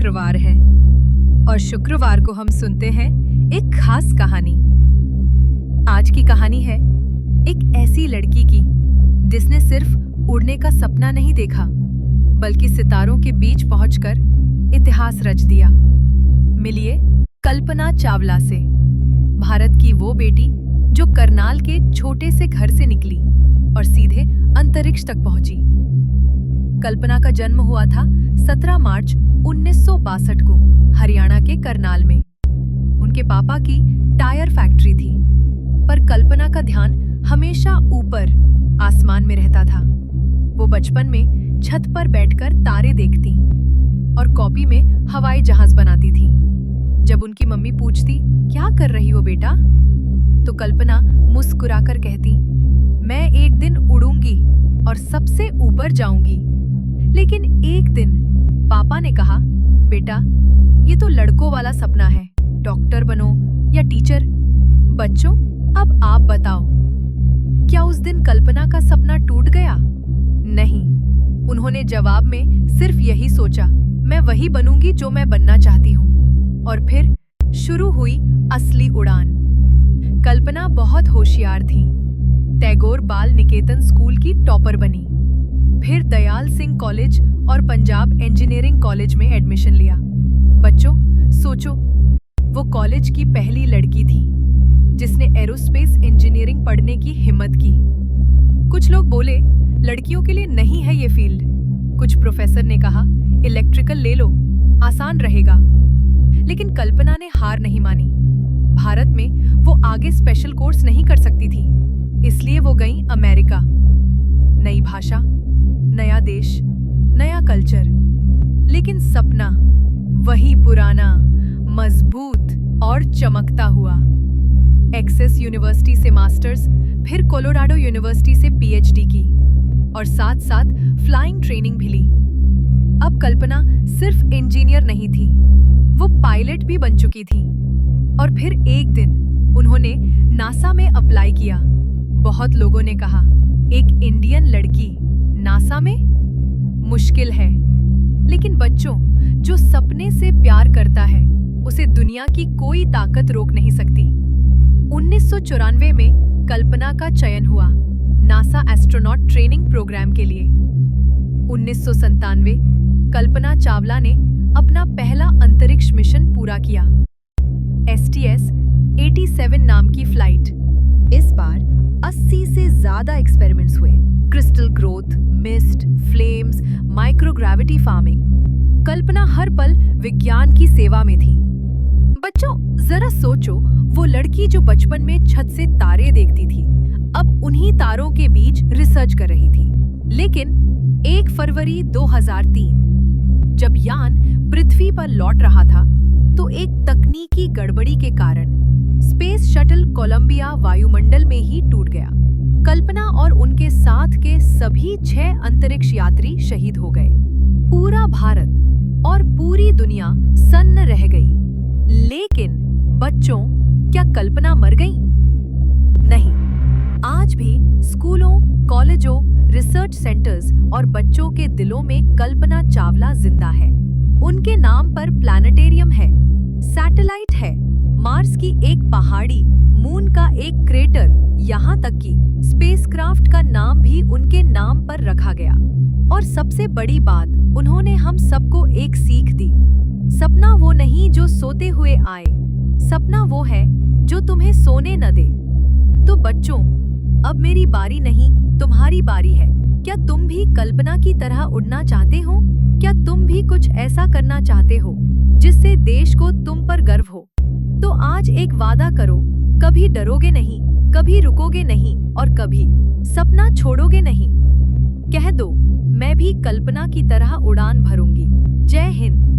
शुक्रवार है और शुक्रवार को हम सुनते हैं एक खास कहानी। आज की कहानी है एक ऐसी लड़की की जिसने सिर्फ उड़ने का सपना नहीं देखा बल्कि सितारों के बीच पहुंचकर इतिहास रच दिया। मिलिए कल्पना चावला से, भारत की वो बेटी जो करनाल के छोटे से घर से निकली और सीधे अंतरिक्ष तक पहुंची। कल्पना का जन्म हुआ था 17 मार्च 1962 को हरियाणा के करनाल में। उनके पापा की टायर फैक्ट्री थी, पर कल्पना का ध्यान हमेशा ऊपर आसमान में रहता था। वो बचपन में छत पर बैठकर तारे देखती और कॉपी में हवाई जहाज बनाती थी। जब उनकी मम्मी पूछती, क्या कर रही हो बेटा, तो कल्पना मुस्कुराकर कहती, मैं एक दिन उड़ूंगी और सबसे ऊपर जाऊंगी। लेकिन एक दिन पापा ने कहा, बेटा ये तो लड़कों वाला सपना है, डॉक्टर बनो या टीचर। बच्चों अब आप बताओ, क्या उस दिन कल्पना का सपना टूट गया? नहीं, उन्होंने जवाब में सिर्फ यही सोचा, मैं वही बनूंगी जो मैं बनना चाहती हूँ। और फिर शुरू हुई असली उड़ान। कल्पना बहुत होशियार थी। टैगोर बाल निकेतन स्कूल की टॉपर बनी, फिर दयाल सिंह कॉलेज और पंजाब इंजीनियरिंग कॉलेज में एडमिशन लिया। बच्चों सोचो, वो कॉलेज की पहली लड़की थी जिसने एरोस्पेस इंजीनियरिंग पढ़ने की हिम्मत की। कुछ लोग बोले, लड़कियों के लिए नहीं है ये फील्ड। कुछ प्रोफेसर ने कहा, इलेक्ट्रिकल ले लो, आसान रहेगा। लेकिन कल्पना ने हार नहीं मानी। भारत में वो आगे स्पेशल कोर्स नहीं कर सकती थी, इसलिए वो गई अमेरिका। नई भाषा, नया देश, नया कल्चर, लेकिन सपना वही पुराना, मजबूत और चमकता हुआ। एक्सेस यूनिवर्सिटी से मास्टर्स, फिर कोलोराडो यूनिवर्सिटी से पीएचडी की और साथ साथ फ्लाइंग ट्रेनिंग भी ली। अब कल्पना सिर्फ इंजीनियर नहीं थी, वो पायलट भी बन चुकी थी। और फिर एक दिन उन्होंने नासा में अप्लाई किया। बहुत लोगों ने कहा, एक इंडियन लड़की नासा में? मुश्किल है। लेकिन बच्चों, जो सपने से प्यार करता है उसे दुनिया की कोई ताकत रोक नहीं सकती। 1994 में कल्पना का चयन हुआ नासा एस्ट्रोनॉट ट्रेनिंग प्रोग्राम के लिए। 1997 कल्पना चावला ने अपना पहला अंतरिक्ष मिशन पूरा किया, STS-87 नाम की फ्लाइट। इस बार 80 से ज्यादा एक्सपेरिमेंट्स हुए, crystal growth, mist, flames, microgravity farming. कल्पना हर पल विज्ञान की सेवा में थी। बच्चों जरा सोचो, वो लड़की जो बचपन में छत से तारे देखती थी, अब उन्हीं तारों के बीच रिसर्च कर रही थी। लेकिन 1 फरवरी 2003 जब यान पृथ्वी पर लौट रहा था, तो एक तकनीकी गड़बड़ी के कारण स्पेस शटल कोलंबिया वायुमंडल में ही टूट गया। कल्पना और उनके साथ के सभी 6 अंतरिक्ष यात्री शहीद हो गए। पूरा भारत और पूरी दुनिया सन्न रह गई। लेकिन बच्चों, क्या कल्पना मर गई? नहीं, आज भी स्कूलों, कॉलेजों, रिसर्च सेंटर्स और बच्चों के दिलों में कल्पना चावला जिंदा है। उनके नाम पर प्लैनेटेरियम है, सैटेलाइट है, मार्स की एक पहाड़ी, मून का एक क्रेटर, यहाँ तक कि स्पेसक्राफ्ट का नाम भी उनके नाम पर रखा गया। और सबसे बड़ी बात, उन्होंने हम सबको एक सीख दी। सपना वो नहीं जो सोते हुए आए, सपना वो है जो तुम्हें सोने न दे। तो बच्चों, अब मेरी बारी नहीं, तुम्हारी बारी है। क्या तुम भी कल्पना की तरह उड़ना चाहते हो? क्या तुम भी कुछ ऐसा करना चाहते हो जिससे देश को तुम पर गर्व हो? तो आज एक वादा करो, कभी डरोगे नहीं, कभी रुकोगे नहीं और कभी सपना छोड़ोगे नहीं। कह दो, मैं भी कल्पना की तरह उड़ान भरूंगी। जय हिंद।